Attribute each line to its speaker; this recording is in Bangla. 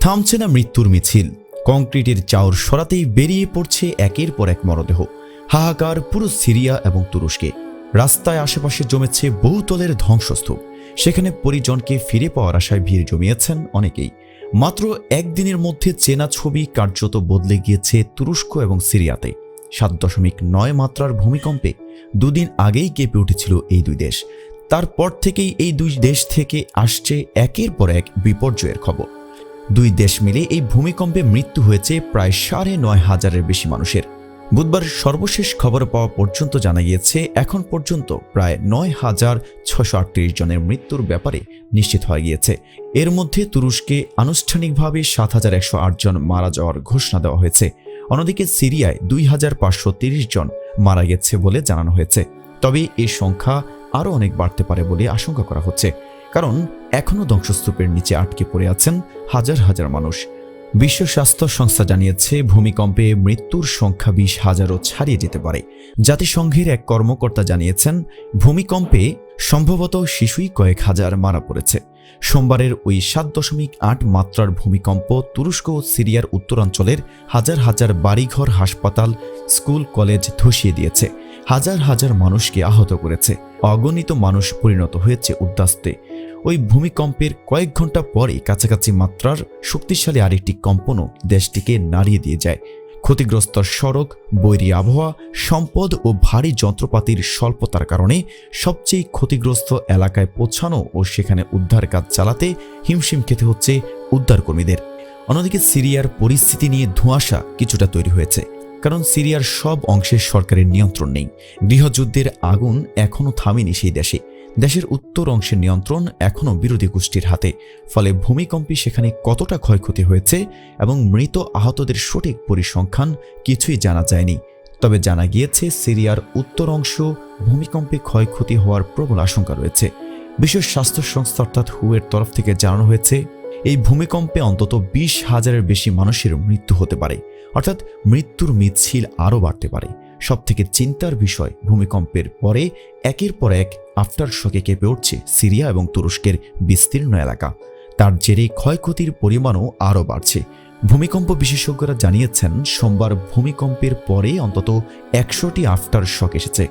Speaker 1: থামছে না মৃত্যুর মিছিল। কংক্রিটের চাউর সরাতেই বেরিয়ে পড়ছে একের পর এক মরদেহ। হাহাকার পুরো সিরিয়া এবং তুরস্কে। রাস্তায় আশেপাশে জমেছে বহুতলের ধ্বংসস্তূপ। সেখানে পরিজনকে ফিরে পাওয়ার আশায় ভিড় জমিয়েছেন অনেকেই। মাত্র একদিনের মধ্যে চেনা ছবি কার্যত বদলে গিয়েছে তুরস্ক এবং সিরিয়াতে। 7.9 মাত্রার ভূমিকম্পে দুদিন আগেই কেঁপে উঠেছিল এই দুই দেশ। তারপর থেকেই এই দুই দেশ থেকে আসছে একের পর এক বিপর্যয়ের খবর। দুই দেশ মিলে এই ভূমিকম্পে মৃত্যু হয়েছে প্রায় 9,500-এর বেশি মানুষের। বুধবার সর্বশেষ খবর পাওয়া পর্যন্ত জানা গিয়েছে এখন পর্যন্ত প্রায় 9,638 জনের মৃত্যুর ব্যাপারে নিশ্চিত হয়ে গিয়েছে। এর মধ্যে তুরস্কে আনুষ্ঠানিকভাবে 7,108 জন মারা যাওয়ার ঘোষণা দেওয়া হয়েছে। অন্যদিকে সিরিয়ায় 2,530 জন মারা গেছে বলে জানানো হয়েছে। তবে এই সংখ্যা আরও অনেক বাড়তে পারে বলে আশঙ্কা করা হচ্ছে, কারণ এখনও ধ্বংসস্তূপের নিচে আটকে পড়ে আছেন হাজার হাজার মানুষ। বিশ্ব স্বাস্থ্য সংস্থা জানিয়েছে ভূমিকম্পে মৃত্যুর সংখ্যা 20,000-ও ছাড়িয়ে যেতে পারে। জাতিসংঘের এক কর্মকর্তা জানিয়েছেন ভূমিকম্পে সম্ভবত শিশুই কয়েক হাজার মারা পড়েছে। সোমবারের ওই 7.8 মাত্রার ভূমিকম্প তুরস্ক ও সিরিয়ার উত্তরাঞ্চলের হাজার হাজার বাড়িঘর, হাসপাতাল, স্কুল, কলেজ ধসিয়ে দিয়েছে। হাজার হাজার মানুষকে আহত করেছে। অগণিত মানুষ পরিণত হয়েছে উদ্বাস্তে। ওই ভূমিকম্পের কয়েক ঘন্টা পরে কাছাকাছি মাত্রার শক্তিশালী আরেকটি কম্পনও দেশটিকে নাড়িয়ে দিয়ে যায়। ক্ষতিগ্রস্ত সড়ক, বৈরী আবহাওয়া, সম্পদ ও ভারী যন্ত্রপাতির স্বল্পতার কারণে সবচেয়ে ক্ষতিগ্রস্ত এলাকায় পৌঁছানো ও সেখানে উদ্ধার কাজ চালাতে হিমশিম খেতে হচ্ছে উদ্ধারকর্মীদের। অন্যদিকে সিরিয়ার পরিস্থিতি নিয়ে ধোঁয়াশা কিছুটা তৈরি হয়েছে, কারণ সিরিয়ার সব অংশের সরকারের নিয়ন্ত্রণ নেই। গৃহযুদ্ধের আগুন এখনও থামেনি সেই দেশে। দেশের উত্তর অংশের নিয়ন্ত্রণ এখনও বিরোধী গোষ্ঠীর হাতে। ফলে ভূমিকম্পে সেখানে কতটা ক্ষয়ক্ষতি হয়েছে এবং মৃত আহতদের সঠিক পরিসংখ্যান কিছুই জানা যায়নি। তবে জানা গিয়েছে সিরিয়ার উত্তর অংশ ভূমিকম্পে ক্ষয়ক্ষতি হওয়ার প্রবল আশঙ্কা রয়েছে। বিশ্ব স্বাস্থ্য সংস্থা অর্থাৎ WHO এর তরফ থেকে জানানো হয়েছে এই ভূমিকম্পে অন্তত 20,000-এর বেশি মানুষের মৃত্যু হতে পারে, অর্থাৎ মৃত্যুর মিছিল আরও বাড়তে পারে। সবথেকে চিন্তার বিষয়, ভূমিকম্পের পরে একের পর এক আফটার শকে কেঁপে উঠছে সিরিয়া এবং তুরস্কের বিস্তীর্ণ এলাকা। তার জেরে ক্ষয়ক্ষতির পরিমাণও আরও বাড়ছে। ভূমিকম্প বিশেষজ্ঞরা জানিয়েছেন সোমবার ভূমিকম্পের পরে অন্তত 100টি আফটার শক এসেছে।